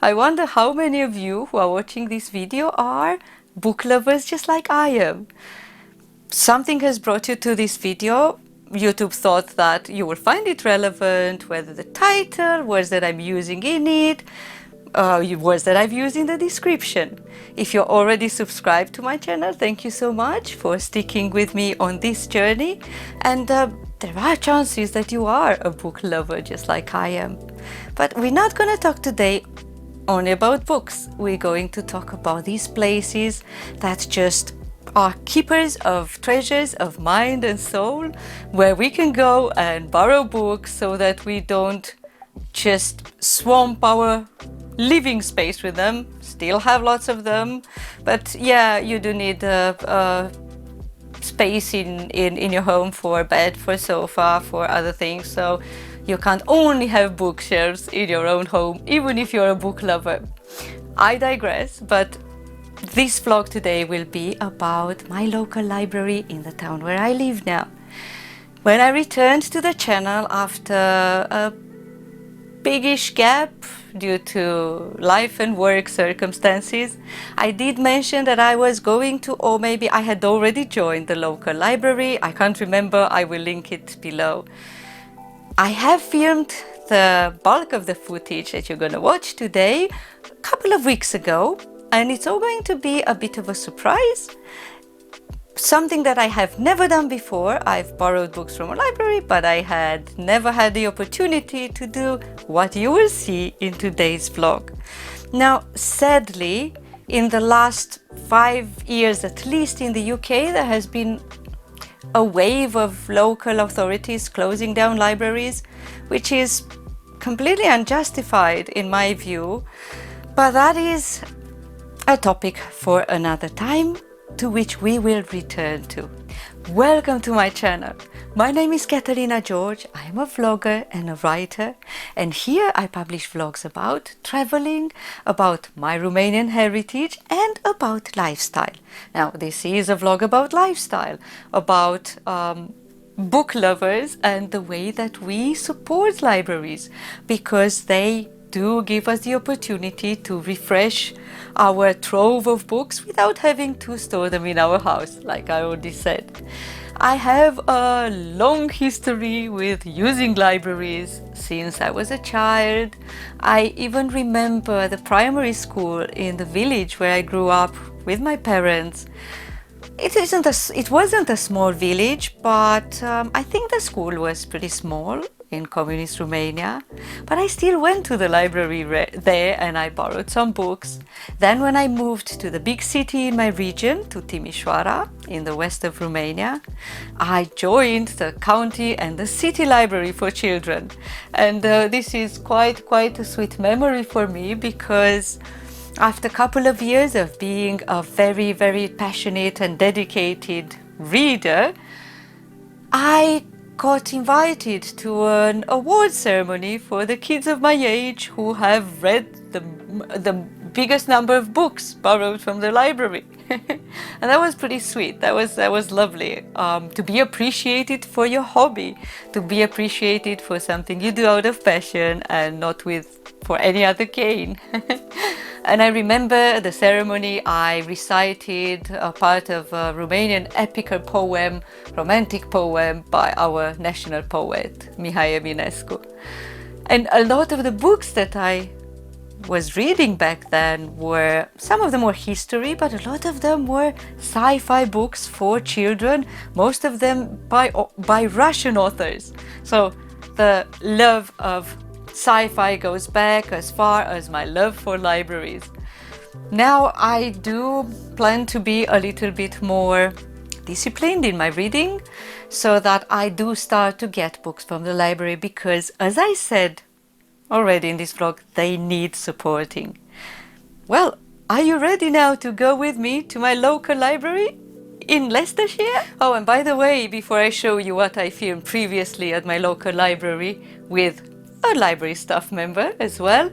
I wonder how many of you who are watching this video are book lovers just like I am. Something has brought you to this video. YouTube thought that you will find it relevant, whether the title, words that I'm using in it, words that I've used in the description. If you're already subscribed to my channel, thank you so much for sticking with me on this journey. And there are chances that you are a book lover just like I am. But we're not going to talk today only about books. We're going to talk about these places that just are keepers of treasures of mind and soul, where we can go and borrow books so that we don't just swamp our living space with them. Still have lots of them, but yeah, you do need a space in your home for a bed, for a sofa, for other things. So you can't only have bookshelves in your own home, even if you're a book lover. I digress, but this vlog today will be about my local library in the town where I live now. When I returned to the channel after a biggish gap due to life and work circumstances, I did mention that I was going to, or maybe I had already joined the local library. I can't remember. I will link it below. I have filmed the bulk of the footage that you're going to watch today a couple of weeks ago, and it's all going to be a bit of a surprise. Something that I have never done before. I've borrowed books from a library, but I had never had the opportunity to do what you will see in today's vlog. Now, sadly, in the last 5 years, at least in the UK, there has been a wave of local authorities closing down libraries, which is completely unjustified in my view, but that is a topic for another time, to which we will return to. Welcome to my channel. My name is Catalina George. I'm a vlogger and a writer, and here I publish vlogs about traveling, about my Romanian heritage, and about lifestyle. Now, this is a vlog about lifestyle, about book lovers and the way that we support libraries, because they do give us the opportunity to refresh our trove of books without having to store them in our house, like I already said. I have a long history with using libraries since I was a child. I even remember the primary school in the village where I grew up with my parents. It wasn't a small village, but I think the school was pretty small in communist Romania, but I still went to the library there and I borrowed some books. Then when I moved to the big city in my region, to Timișoara in the west of Romania, I joined the county and the city library for children, and this is quite a sweet memory for me, because after a couple of years of being a very passionate and dedicated reader, I got invited to an award ceremony for the kids of my age who have read the biggest number of books borrowed from the library. And that was pretty sweet. That was lovely, to be appreciated for your hobby, to be appreciated for something you do out of passion and not for any other gain. And I remember the ceremony, I recited a part of a Romanian epical poem, romantic poem by our national poet, Mihai Eminescu. And a lot of the books that I was reading back then were, some of them were history, but a lot of them were sci-fi books for children, most of them by Russian authors. So the love of sci-fi goes back as far as my love for libraries. Now I do plan to be a little bit more disciplined in my reading, so that I do start to get books from the library, because, as I said already in this vlog, they need supporting. Well, are you ready now to go with me to my local library in Leicestershire? Oh, and by the way, before I show you what I filmed previously at my local library with a library staff member as well,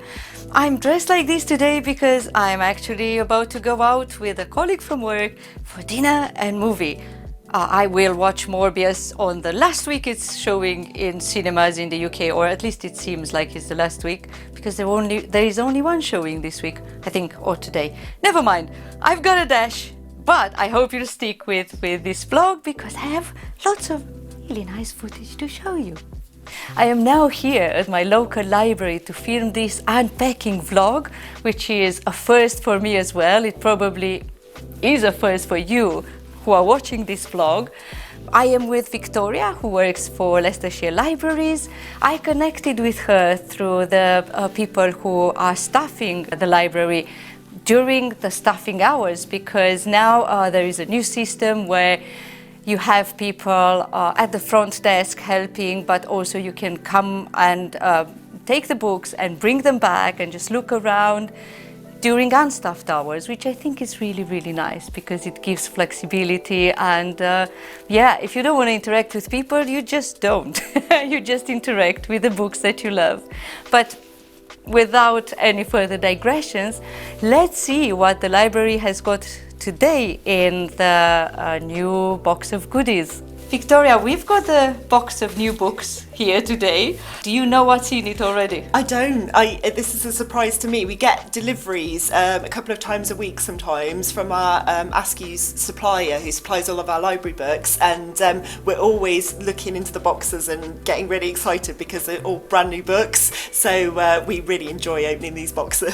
I'm dressed like this today because I'm actually about to go out with a colleague from work for dinner and movie. I will watch Morbius on the last week it's showing in cinemas in the UK, or at least it seems like it's the last week, because there is only one showing this week, I think, or today. Never mind, I've got a dash, but I hope you'll stick with this vlog because I have lots of really nice footage to show you. I am now here at my local library to film this unpacking vlog, which is a first for me as well. It probably is a first for you who are watching this vlog. I am with Victoria, who works for Leicestershire Libraries. I connected with her through the people who are staffing the library during the staffing hours, because now there is a new system where you have people at the front desk helping, but also you can come and take the books and bring them back and just look around during unstaffed hours, which I think is really, really nice because it gives flexibility. And yeah, if you don't want to interact with people, you just don't. You just interact with the books that you love. But without any further digressions, let's see what the library has got today in the new box of goodies. Victoria, we've got a box of new books here today. Do you know what's in it already? I don't. This is a surprise to me. We get deliveries a couple of times a week sometimes from our Askew's supplier who supplies all of our library books, and we're always looking into the boxes and getting really excited because they're all brand new books. So we really enjoy opening these boxes.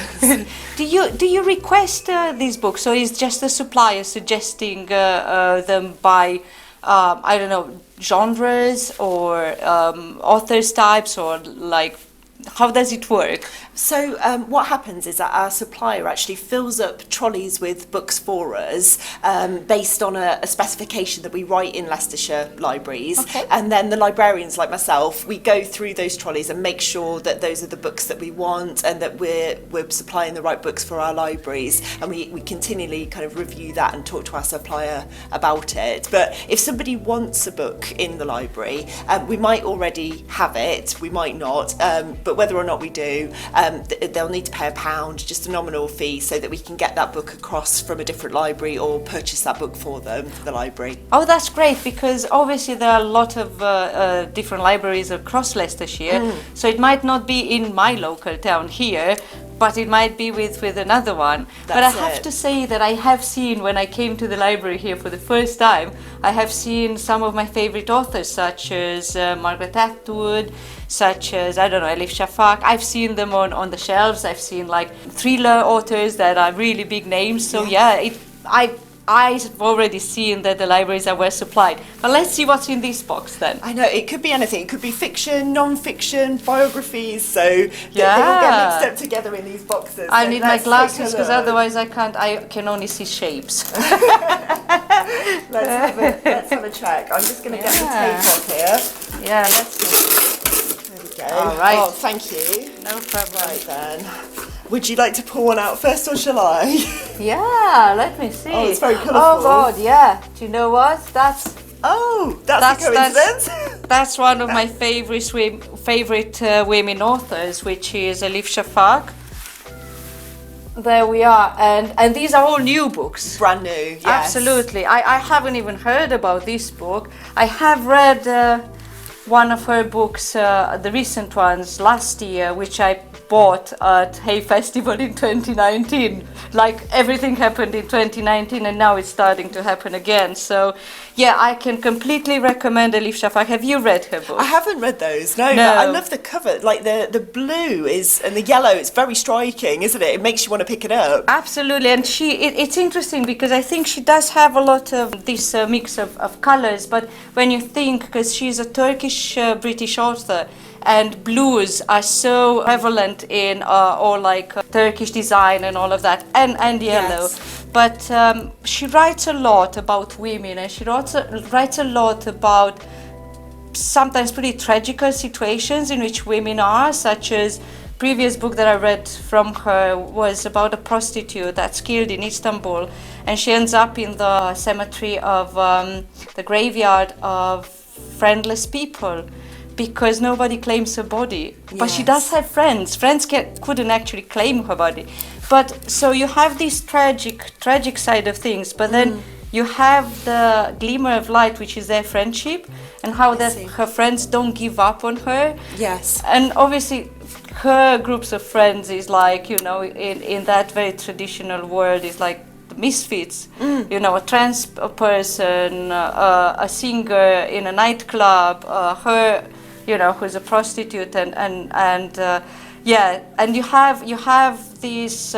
Do you request these books, or is just the supplier suggesting them by I don't know, genres or authors types, or like, how does it work? So what happens is that our supplier actually fills up trolleys with books for us based on a specification that we write in Leicestershire Libraries. Okay. And then the librarians like myself, we go through those trolleys and make sure that those are the books that we want and that we're supplying the right books for our libraries. And we continually kind of review that and talk to our supplier about it. But if somebody wants a book in the library, we might already have it, we might not, but whether or not we do, they'll need to pay £1, just a nominal fee, so that we can get that book across from a different library or purchase that book for them, for the library. Oh, that's great, because obviously there are a lot of different libraries across Leicestershire, so it might not be in my local town here, but it might be with another one. But I have to say that I have seen, when I came to the library here for the first time, I have seen some of my favorite authors, such as Margaret Atwood, such as, I don't know, Elif Shafak. I've seen them on the shelves. I've seen like thriller authors that are really big names. So yeah, I've already seen that the libraries are well supplied. But let's see what's in this box then. I know, it could be anything. It could be fiction, non-fiction, biographies. So they all get mixed up together in these boxes. I need my glasses because otherwise I can only see shapes. Let's have a check. I'm just going to get the tape on here. Yeah, let's see. There we go. All right. Oh, thank you. No problem. Right then. Would you like to pull one out first, or shall I? Yeah, let me see. Oh, it's very colourful. Oh God, yeah. Do you know what? That's a coincidence. That's one of my favorite women authors, which is Elif Shafak. There we are, and these are all new books. Brand new, yes. Absolutely. I haven't even heard about this book. I have read one of her books, the recent ones, last year, which I bought at Hay Festival in 2019. Like, everything happened in 2019 and now it's starting to happen again. So yeah, I can completely recommend Elif Shafak. Have you read her book? I haven't read those, no. But I love the cover, like the blue and the yellow, it's very striking, isn't it? It makes you want to pick it up. Absolutely, and it's interesting because I think she does have a lot of this mix of colors, but when you think, because she's a Turkish British author, and blues are so prevalent in all like Turkish design and all of that, and yellow. Yes. But she writes a lot about women, and she writes a lot about sometimes pretty tragical situations in which women are, such as previous book that I read from her was about a prostitute that's killed in Istanbul, and she ends up in the cemetery of the graveyard of friendless people, because nobody claims her body. Yes. But she does have friends. Friends couldn't actually claim her body. But so you have this tragic side of things, but then you have the glimmer of light, which is their friendship, and how that see. her friends don't give up on her. Yes. And obviously her groups of friends is like, you know, in that very traditional world is like the misfits, you know, a trans person, a singer in a nightclub, her, you know, who's a prostitute, and yeah, and you have these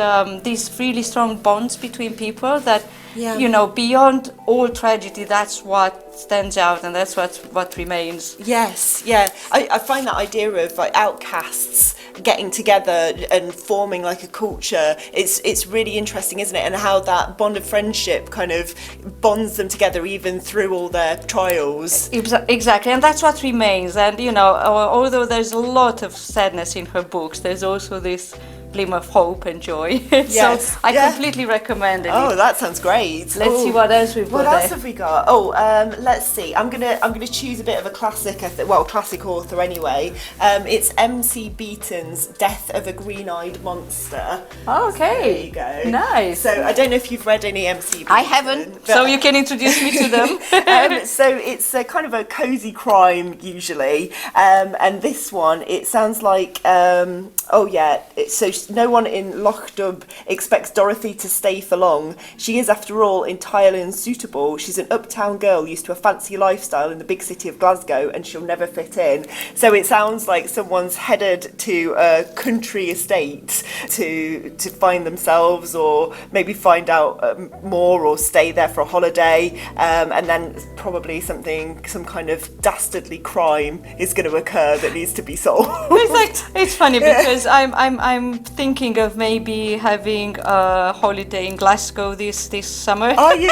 really strong bonds between people that, Yeah. you know, beyond all tragedy, that's what stands out, and that's what remains. Yes, yeah. I find that idea of like outcasts getting together and forming like a culture, it's really interesting, isn't it? And how that bond of friendship kind of bonds them together even through all their trials. Exactly, and that's what remains. And you know, although there's a lot of sadness in her books, there's also this glimmer of hope and joy. Yes, So I yeah. completely recommend it. Oh, that sounds great. Let's see what else we've got What there. else have we got? Oh, let's see. I'm gonna choose a bit of a classic. Well, classic author anyway. It's M.C. Beaton's Death of a Green-Eyed Monster. Oh, There okay. you go. Nice. So I don't know if you've read any M.C. Beaton. I haven't, so you can introduce me to them. So it's a kind of a cosy crime usually, and this one, it sounds like no one in Lochdub expects Dorothy to stay for long. She is, after all, entirely unsuitable. She's an uptown girl used to a fancy lifestyle in the big city of Glasgow, and she'll never fit in. So it sounds like someone's headed to a country estate to find themselves, or maybe find out more, or stay there for a holiday, and then probably some kind of dastardly crime is going to occur that needs to be solved. It's funny because I'm thinking of maybe having a holiday in Glasgow this summer. Are you?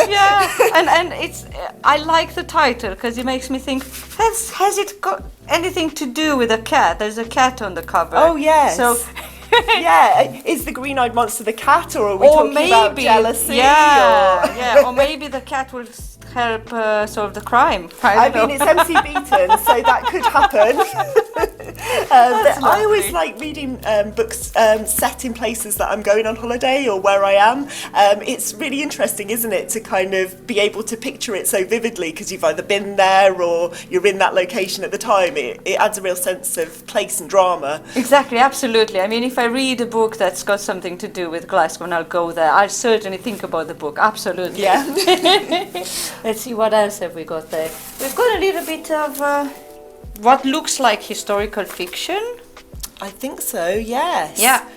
Yeah, and it's I like the title because it makes me think, has it got anything to do with a cat? There's a cat on the cover. Oh yes. So yeah, is the green-eyed monster the cat, or are we talking about jealousy? Yeah, or maybe the cat will help solve the crime. I mean, it's MC Beaton, so that could happen. But I always like reading books set in places that I'm going on holiday or where I am. It's really interesting, isn't it, to kind of be able to picture it so vividly because you've either been there or you're in that location at the time. It adds a real sense of place and drama. Exactly, absolutely. I mean, if I read a book that's got something to do with Glasgow and I'll go there, I'll certainly think about the book, absolutely. Yeah. Let's see, what else have we got there? We've got a little bit of what looks like historical fiction. I think so, yes. Yeah.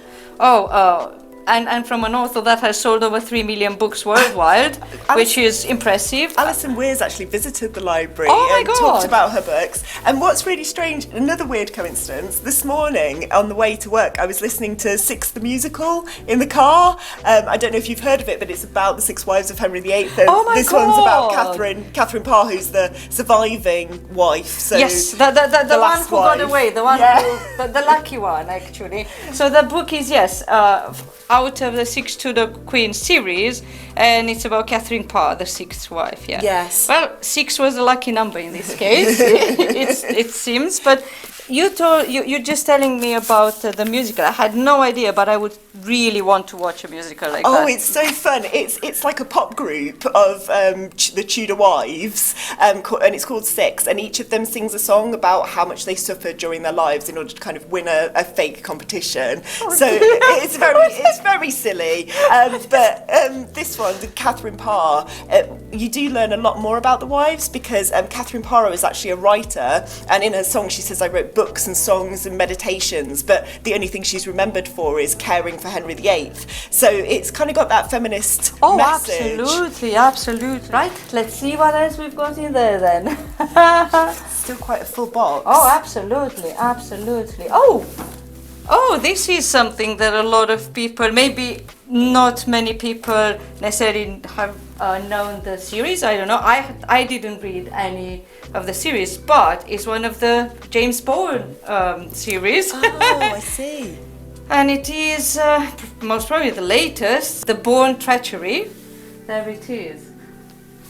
And from an author that has sold over 3 million books worldwide, which is impressive. Alison Weir's actually visited the library and talked about her books. And what's really strange, another weird coincidence, this morning on the way to work, I was listening to Six the Musical in the car. I don't know if you've heard of it, but it's about the Six Wives of Henry VIII. And this one's about Catherine Parr, who's the surviving wife. So yes, the one who got away, the one the lucky one, actually. So the book is, out of the Six to the Queen series, and it's about Catherine Parr, the sixth wife. Yeah. Yes. Well, 6 was a lucky number in this case. it seems, but you're just telling me about the musical. I had no idea, but I would really want to watch a musical like that. Oh, it's so fun. It's like a pop group of the Tudor wives, and it's called Six, and each of them sings a song about how much they suffered during their lives in order to kind of win a fake competition. So it's very silly. But this one, Catherine Parr, you do learn a lot more about the wives because Catherine Parr is actually a writer, and in her song she says, I wrote books and songs and meditations, but the only thing she's remembered for is caring for Henry VIII. So it's kind of got that feminist message. Absolutely. Right, let's see what else we've got in there then. Still quite a full box. Oh, absolutely. Oh, this is something that a lot of people, maybe not many people necessarily have known the series. I don't know. I didn't read any of the series, but it's one of the James Bourne series. Oh, I see. And it is most probably the latest, The Bourne Treachery. There it is.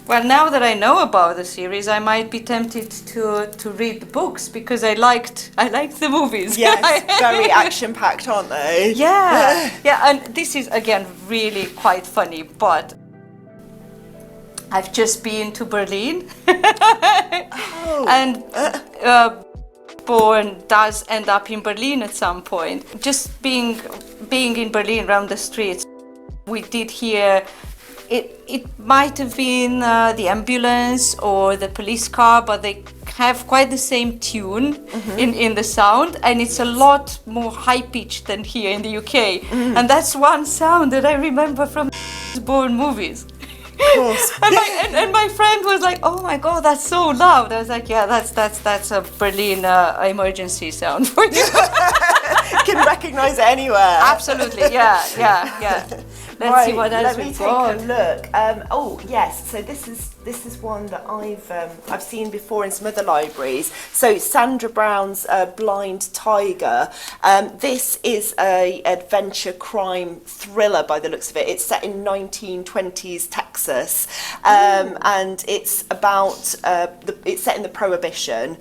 Well, now that I know about the series, I might be tempted to read the books because I liked the movies. Yes, very action-packed, aren't they? Yeah, and this is again really quite funny, but I've just been to Berlin. Oh. And Bourne does end up in Berlin at some point. Just being in Berlin around the streets, we did hear it might have been the ambulance or the police car, but they have quite the same tune in the sound, and it's a lot more high pitched than here in the UK. And that's one sound that I remember from Bourne movies. Of course. and my friend was like, "Oh my god, that's so loud." I was like, "Yeah, that's a Berlin emergency sound for you." Can recognise it anywhere. Absolutely, yeah. Let's see what else let me we've take got. a look. Oh yes, so this is one that I've seen before in some other libraries. So Sandra Brown's Blind Tiger. This is a adventure crime thriller by the looks of it. It's set in 1920s Texas, and it's about it's set in the Prohibition.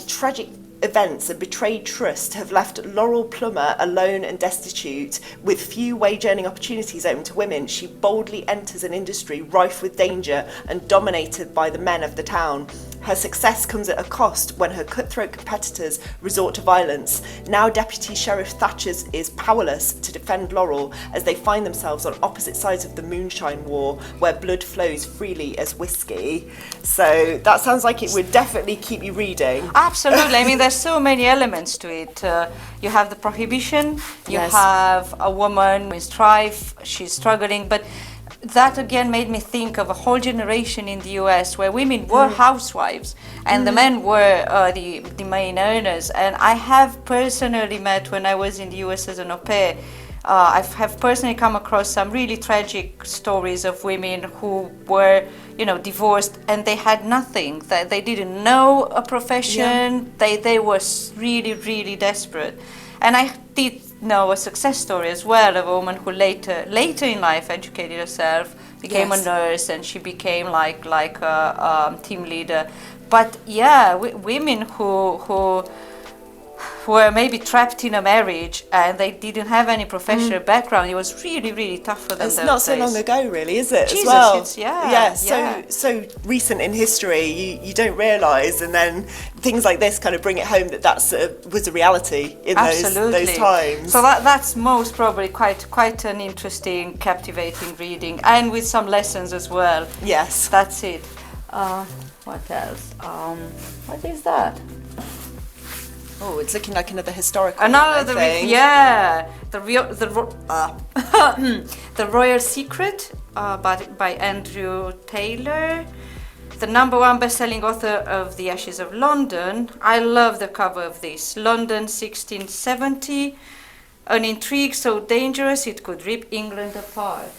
Tragic events and betrayed trust have left Laurel Plummer alone and destitute, with few wage-earning opportunities open to women. She boldly enters an industry rife with danger and dominated by the men of the town. Her success comes at a cost when her cutthroat competitors resort to violence. Now Deputy Sheriff Thatcher is powerless to defend Laurel as they find themselves on opposite sides of the Moonshine War, where blood flows freely as whiskey. So that sounds like it would definitely keep you reading. Absolutely. I mean, there's so many elements to it. You have the prohibition, you Yes. have a woman in strife, she's struggling, but that again made me think of a whole generation in the US where women were housewives and the men were the main earners. And I have personally met, when I was in the US as an au pair, I have personally come across some really tragic stories of women who were, divorced and they had nothing. They didn't know a profession. They were really, really desperate. And I did know a success story as well of a woman who later in life educated herself, became Yes. a nurse, and she became like a team leader. But yeah, women who were maybe trapped in a marriage and they didn't have any professional background. It was really, really tough for them. It's not so long ago, really, is it? Jesus, as well? it's- yeah. So recent in history, you don't realise, and then things like this kind of bring it home that was a reality in those times. So that's most probably quite an interesting, captivating reading, and with some lessons as well. Yes. That's it. What else? What is that? Oh, it's looking like another historical. Another, I think. The Royal Secret, by Andrew Taylor, the #1 best-selling author of The Ashes of London. I love the cover of this. London, 1670, an intrigue so dangerous it could rip England apart.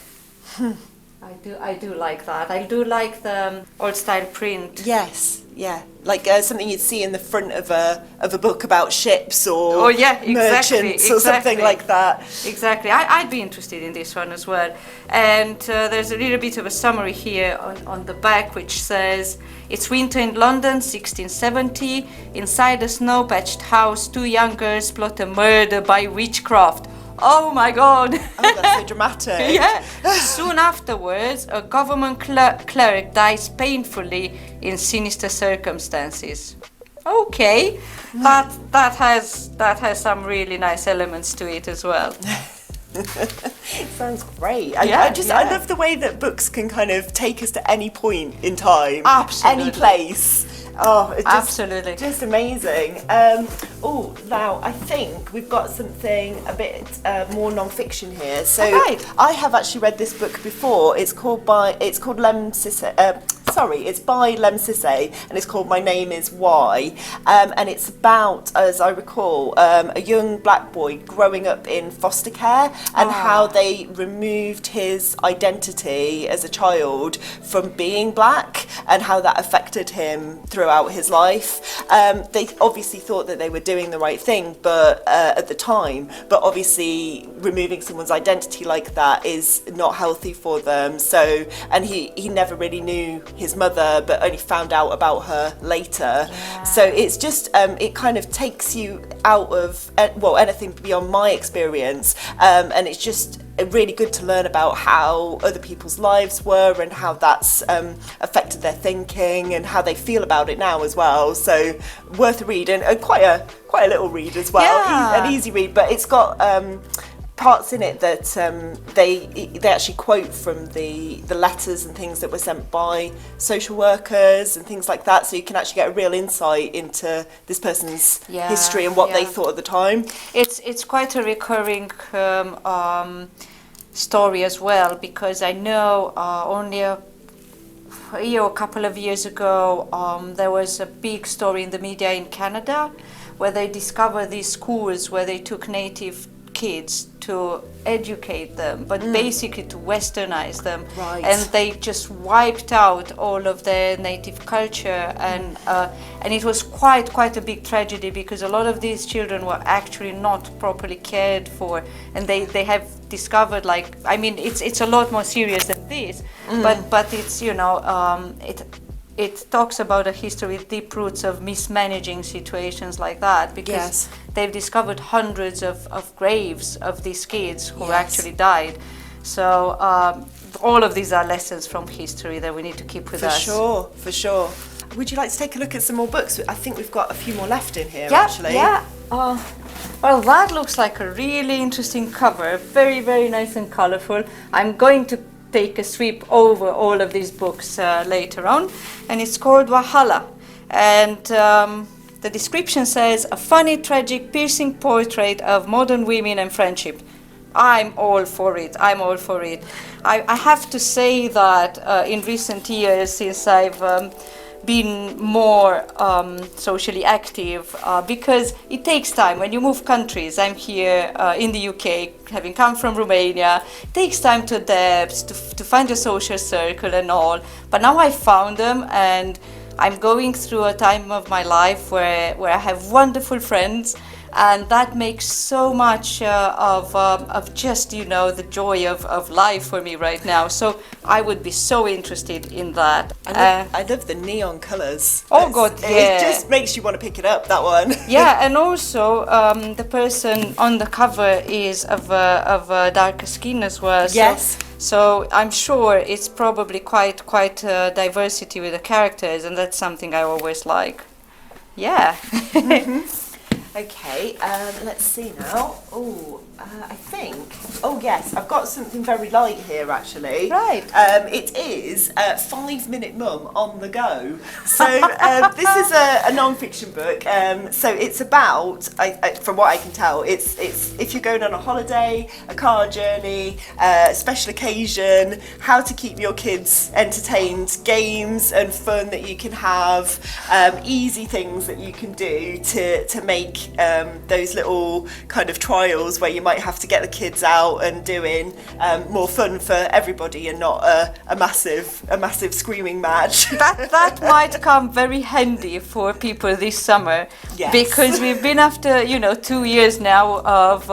I do like that. I do like the old-style print. Yes. Yeah. Like something you'd see in the front of a book about ships or Oh yeah, exactly, merchants or something like that. Exactly. I'd be interested in this one as well. And there's a little bit of a summary here on the back, which says, it's winter in London, 1670. Inside a snow-patched house, 2 young girls plot a murder by witchcraft. Oh my God! Oh, that's so dramatic. Yeah. Soon afterwards, a government cleric dies painfully in sinister circumstances. Okay, that has some really nice elements to it as well. Sounds great. Yeah, I love the way that books can kind of take us to any point in time, Absolutely. any place. Oh, it's Absolutely. just amazing. Now I think we've got something a bit more non-fiction here. So Alright. I have actually read this book before. It's called Lemn Sissay. It's by Lemn Sissay, and it's called My Name Is Why, and it's about, as I recall, a young black boy growing up in foster care and how they removed his identity as a child from being black and how that affected him throughout his life. They obviously thought that they were doing the right thing, but at the time, but obviously removing someone's identity like that is not healthy for them. So, and he never really knew his mother, but only found out about her later. Yeah. So it's just it kind of takes you out of anything beyond my experience, and it's just really good to learn about how other people's lives were and how that's affected their thinking and how they feel about it now as well. So worth a read, and quite a little read as well. Yeah. An easy read, but it's got parts in it that they actually quote from the letters and things that were sent by social workers and things like that, so you can actually get a real insight into this person's history and what they thought at the time. It's quite a recurring story as well, because I know only a year or a couple of years ago there was a big story in the media in Canada where they discovered these schools where they took native kids to educate them, but basically to westernize them. Right. And they just wiped out all of their native culture, and it was quite a big tragedy, because a lot of these children were actually not properly cared for, and they have discovered, like, I mean, it's a lot more serious than this, but it's, you know, it talks about a history with deep roots of mismanaging situations like that, because they've discovered hundreds of graves of these kids who actually died. So all of these are lessons from history that we need to keep with us. For sure. Would you like to take a look at some more books? I think we've got a few more left in here, actually. Yeah. Well, that looks like a really interesting cover. Very, very nice and colourful. I'm going to take a sweep over all of these books later on, and it's called Wahala, and the description says, a funny, tragic, piercing portrait of modern women and friendship. I'm all for it. I have to say that in recent years, since I've been more socially active, because it takes time when you move countries. I'm here in the UK, having come from Romania. It takes time to adapt, to find a social circle and all, but now I found them, and I'm going through a time of my life where I have wonderful friends, and that makes so much of just, you know, the joy of life for me right now. So I would be so interested in that. I love the neon colours. Oh God, yeah. It just makes you want to pick it up, that one. Yeah, and also the person on the cover is of a darker skin as well. Yes. So I'm sure it's probably quite diversity with the characters, and that's something I always like. Yeah. Okay, let's see now. I think. Oh yes, I've got something very light here actually. Right. It is 5 Minute Mum on the Go. So this is a non-fiction book. So it's about, from what I can tell, it's if you're going on a holiday, a car journey, special occasion, how to keep your kids entertained, games and fun that you can have, easy things that you can do to make those little kind of trials where you might have to get the kids out and doing more fun for everybody and not a massive screaming match. That might come very handy for people this summer. Yes. Because we've been after 2 years now of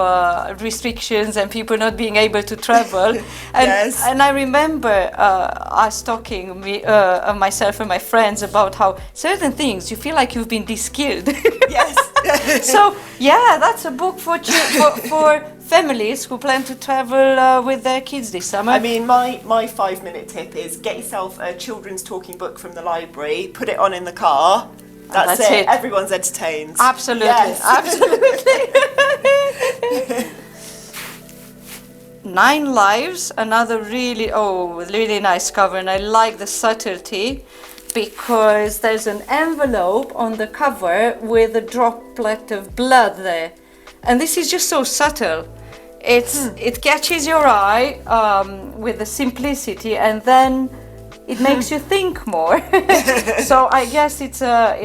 restrictions and people not being able to travel, and I remember us talking, myself and my friends, about how certain things you feel like you've been de-skilled. Yes. So yeah, that's a book for families who plan to travel with their kids this summer. I mean, my 5-minute tip is get yourself a children's talking book from the library, put it on in the car. That's it. Everyone's entertained. Absolutely, yes. Absolutely. 9 Lives, another really nice cover, and I like the subtlety, because there's an envelope on the cover with a droplet of blood there, and this is just so subtle. It catches your eye with the simplicity, and then it makes you think more. So I guess it's a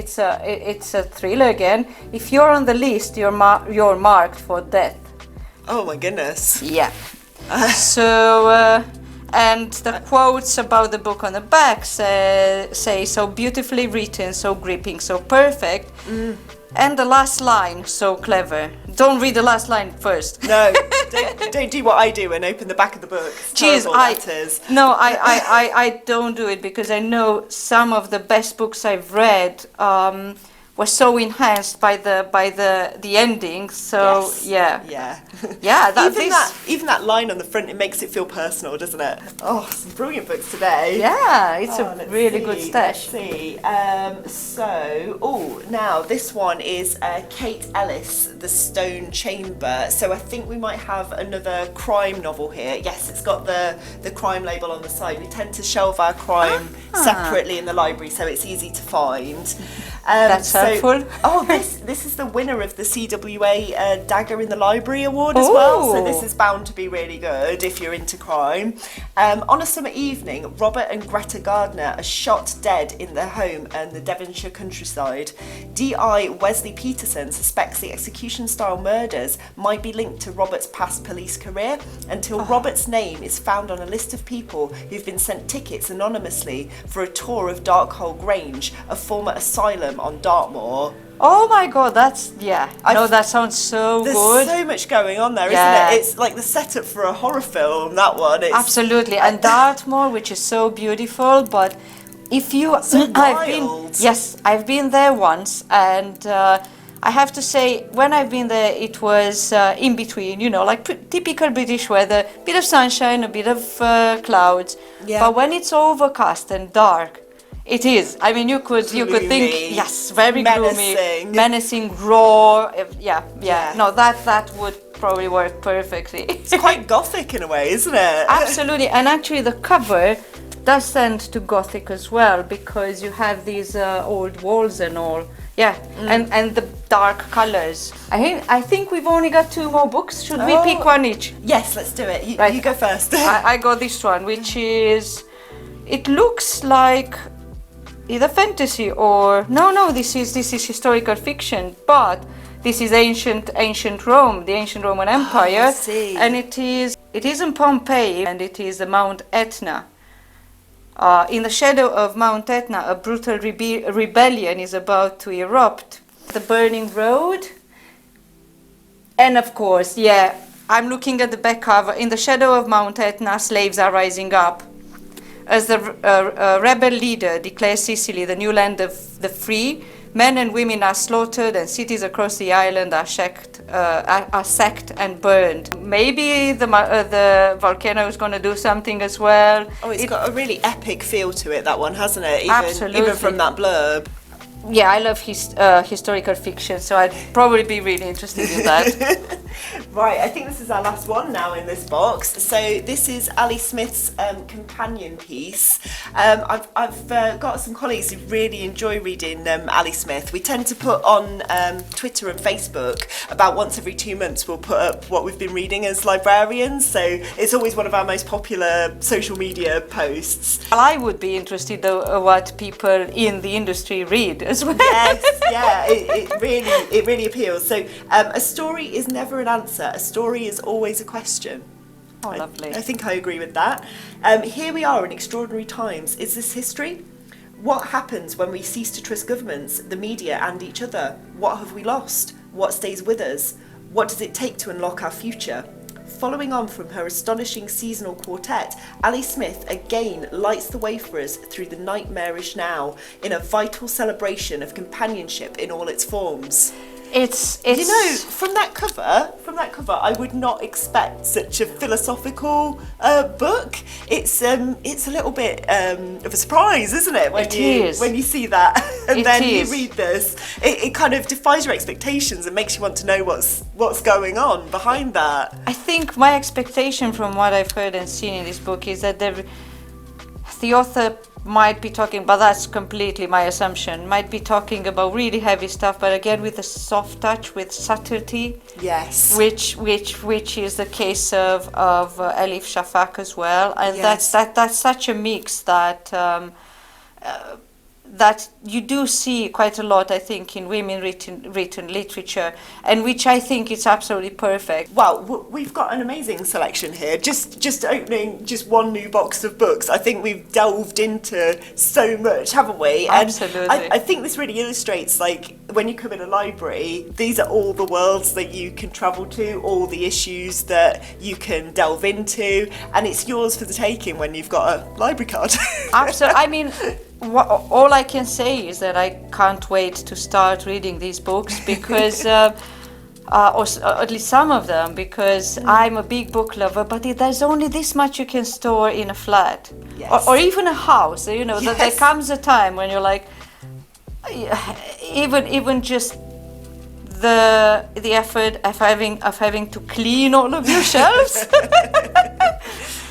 thriller again. If you're on the list, you're marked for death. Oh my goodness. Yeah. So and the quotes about the book on the back say so beautifully written, so gripping, so perfect. And the last line, so clever. Don't read the last line first. No, don't do what I do and open the back of the book. I don't do it, because I know some of the best books I've read was so enhanced by the ending. So Yes. yeah, Yeah. yeah. Even that line on the front, it makes it feel personal, doesn't it? Oh, some brilliant books today. Yeah, it's Let's a really good see, stash. Let's see. Now this one is Kate Ellis, The Stone Chamber. So I think we might have another crime novel here. Yes, it's got the crime label on the side. We tend to shelve our crime separately in the library, so it's easy to find. That's helpful. Oh, this is the winner of the CWA Dagger in the Library Award as well. So this is bound to be really good if you're into crime. On a summer evening, Robert and Greta Gardner are shot dead in their home in the Devonshire countryside. DI Wesley Peterson suspects the execution-style murders might be linked to Robert's past police career until Robert's name is found on a list of people who've been sent tickets anonymously for a tour of Darkhole Grange, a former asylum on Dartmoor. Oh my god, that sounds so There's good. so much going on there, Yeah. isn't it? It's like the setup for a horror film, that one. It's Absolutely, and Dartmoor, which is so beautiful, but if you, So I've been there once, and I have to say, when I've been there, it was in between, like typical British weather, bit of sunshine, a bit of clouds, but when it's overcast and dark, it is. I mean, you could think, yes, very gloomy, menacing, raw. Yeah. No, that would probably work perfectly. It's quite gothic in a way, isn't it? Absolutely, and actually the cover does tend to gothic as well, because you have these old walls and all. Yeah, and the dark colors. I think we've only got 2 more books. Should we pick one each? Yes, let's do it. Right. You go first. I got this one, which is, it looks like either fantasy or no. This is historical fiction, but this is ancient Rome, the ancient Roman Empire, I see. and it is in Pompeii, and it is the Mount Etna. In the shadow of Mount Etna, a brutal rebellion is about to erupt. The burning road, and of course, I'm looking at the back cover. In the shadow of Mount Etna, slaves are rising up. As the rebel leader declares Sicily the new land of the free, men and women are slaughtered, and cities across the island are sacked and burned. Maybe the volcano is going to do something as well. Oh, it's got a really epic feel to it, that one, hasn't it? Absolutely. Even from that blurb. Yeah, I love historical fiction, so I'd probably be really interested in that. Right, I think this is our last one now in this box. So this is Ali Smith's companion piece. I've got some colleagues who really enjoy reading Ali Smith. We tend to put on Twitter and Facebook about once every 2 months we'll put up what we've been reading as librarians. So it's always one of our most popular social media posts. Well, I would be interested though what people in the industry read as well. Yes, yeah, it really appeals. So a story is never an answer. A story is always a question. Oh, lovely. I think I agree with that. Here we are in extraordinary times. Is this history? What happens when we cease to trust governments, the media and each other? What have we lost? What stays with us? What does it take to unlock our future? Following on from her astonishing seasonal quartet, Ali Smith again lights the way for us through the nightmarish now in a vital celebration of companionship in all its forms. It's from that cover, I would not expect such a philosophical book. It's a little bit of a surprise, isn't it? When you see that, and then you read this, it kind of defies your expectations and makes you want to know what's going on behind that. I think my expectation from what I've heard and seen in this book is that the author might be talking, but that's completely my assumption, might be talking about really heavy stuff, but again with a soft touch, with subtlety. Yes. Which is the case of Elif Shafak as well, and yes. that's such a mix that you do see quite a lot, I think, in women written literature, and which I think is absolutely perfect. Well, we've got an amazing selection here. Just opening just one new box of books, I think we've delved into so much, haven't we? Absolutely. And I think this really illustrates, like, when you come in a library, these are all the worlds that you can travel to, all the issues that you can delve into, and it's yours for the taking when you've got a library card. Absolutely. I mean, all I can say is that I can't wait to start reading these books because, or at least some of them, because I'm a big book lover, but there's only this much you can store in a flat. Yes. Or even a house. You know, Yes. there comes a time when you're like, even just the effort of having to clean all of your shelves.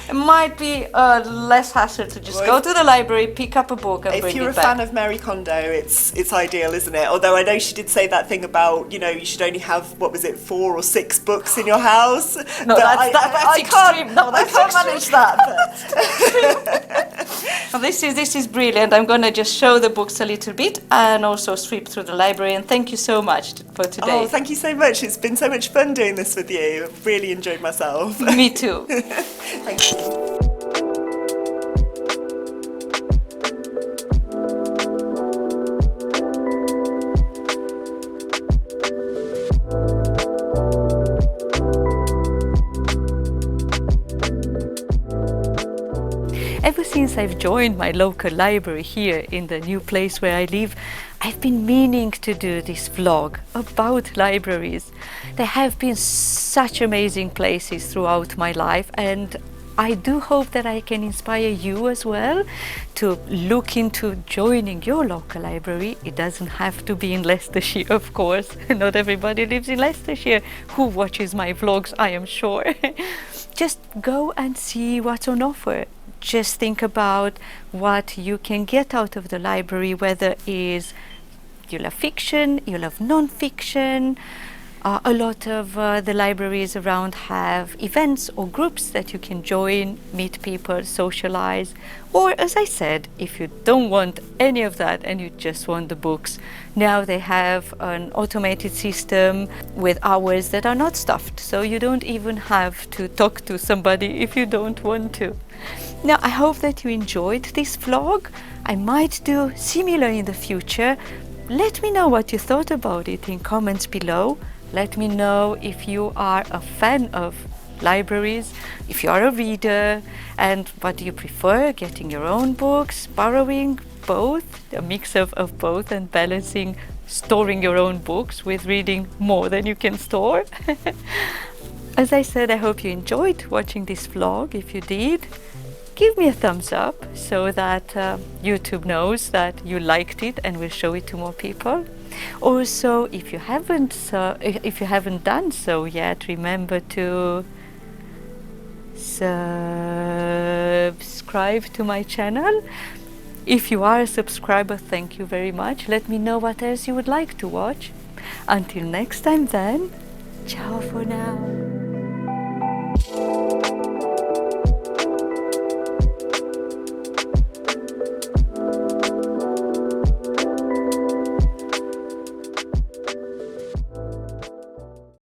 It might be less hassle to just go to the library, pick up a book and bring it back. If you're a fan of Marie Kondo, it's ideal, isn't it? Although I know she did say that thing about, you know, you should only have, what was it, 4 or 6 books in your house. No, that's extreme. No, that's I can't extreme. manage that. Well, this is brilliant. I'm going to just show the books a little bit and also sweep through the library. And thank you so much for today. Oh, thank you so much. It's been so much fun doing this with you. I've really enjoyed myself. Me too. Thank you. Ever since I've joined my local library here in the new place where I live, I've been meaning to do this vlog about libraries. There have been such amazing places throughout my life, and I do hope that I can inspire you as well to look into joining your local library. It doesn't have to be in Leicestershire, of course. Not everybody lives in Leicestershire who watches my vlogs, I am sure. Just go and see what's on offer. Just think about what you can get out of the library, whether it is you love fiction, you love non-fiction. A lot of the libraries around have events or groups that you can join, meet people, socialize. Or, as I said, if you don't want any of that and you just want the books, now they have an automated system with hours that are not stuffed, so you don't even have to talk to somebody if you don't want to. Now, I hope that you enjoyed this vlog. I might do similar in the future. Let me know what you thought about it in comments below. Let me know if you are a fan of libraries, if you are a reader, and what do you prefer, getting your own books, borrowing, both, a mix of both, and balancing storing your own books with reading more than you can store. As I said, I hope you enjoyed watching this vlog. If you did, give me a thumbs up so that YouTube knows that you liked it and will show it to more people. Also, if you haven't done so yet, remember to subscribe to my channel. If you are a subscriber, thank you very much. Let me know what else you would like to watch. Until next time then, ciao for now.